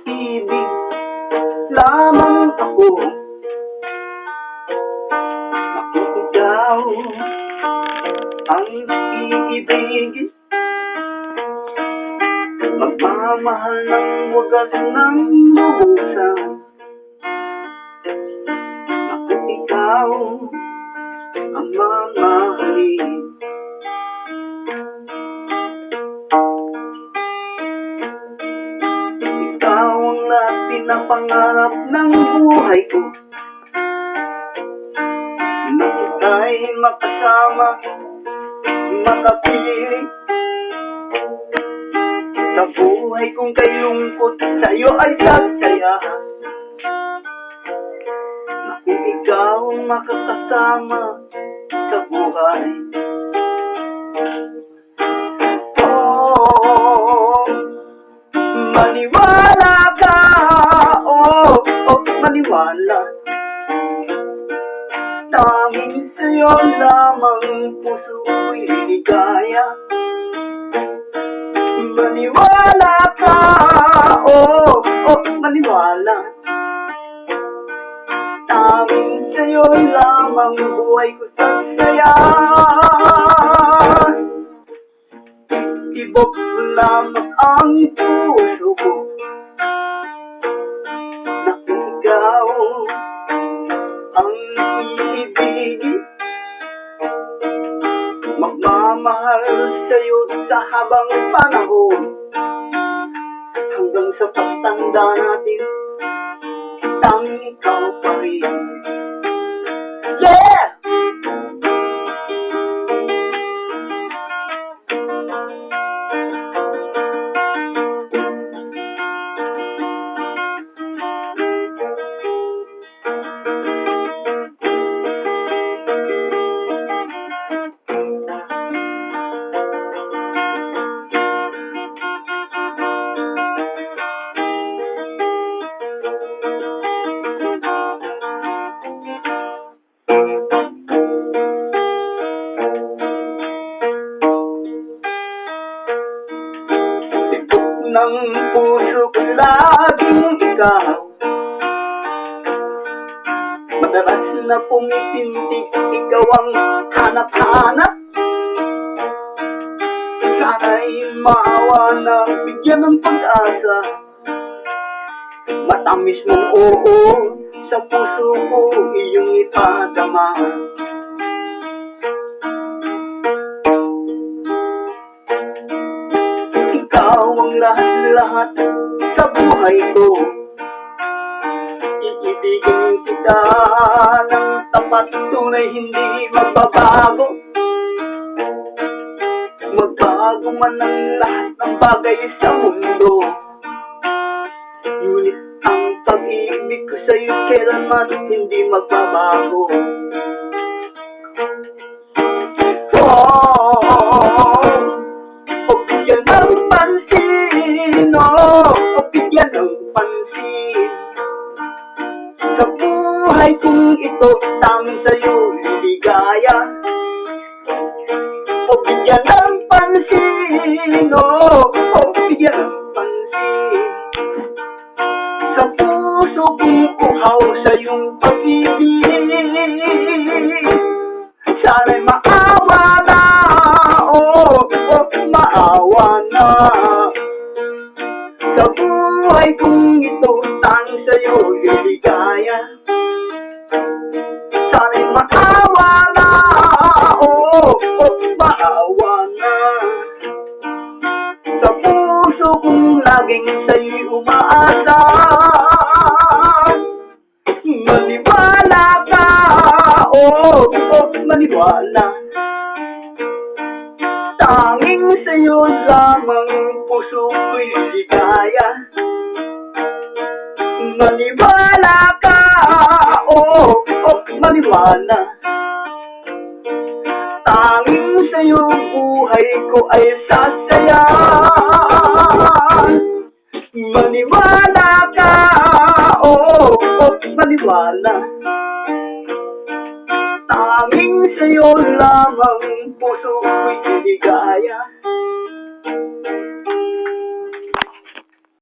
Ibig lamang ako, ako ikaw ang iibigin, magmamahal ng wagas ng lubusan. Ako ikaw ang mamahalin. Ikaw ang pinapangarap ng buhay ko, na kita'y makasama, makapili sa buhay kong kay lungkot, sa'yo ay sasaya. Naku, ikaw ang makakasama sa buhay. Oh, maniwala ka, maniwala. Tanging sa'yo lamang puso'y ligaya. Maniwala ka, maniwala. Tanging sa'yo lamang buhay ko sasaya. Tibok mo lamang ang puso ko, na ikaw ang iibigin, magmamahal sa'yo sa habang panahon, hanggang sa pagtanda natin, tanging ikaw pa rin. Yeah! Ng puso ko laging ikaw, madalas na pumitindig, ikaw ang hanap-hanap. Sana'y maawa na bigyan ng pag-asa, matamis mong oo sa puso ko iyong ipadama. Ikaw ang lahat-lahat sa buhay ko, iibigin kita ng tapat, tunay hindi magbabago. Magbago man ang lahat ng bagay sa mundo, ngunit ang pag-ibig ko sa'yo kailanman hindi magbabago. Bigyan ng pansin, bigyan ng pansin. Sa buhay kong ito, tanging sa'yo ligaya. Bigyan ng pansin, bigyan ng pansin. Sa puso kong uhaw sa iyong pag-ibig, sana'y maawa na, maawa na. Sa buhay kong ito, tanging sa'yo liligaya. Sana'y maawa na, maawa na. Sa puso kong laging sa'yo'y umaasa, maniwala ka, maniwala. Tanging sa'yo lamang puso ko'y ligaya. Maniwala ka, maniwala. Tanging sa'yo buhay ko ay sasaya. Maniwala ka, maniwala. Tanging sa'yo lamang puso ko'y ligaya.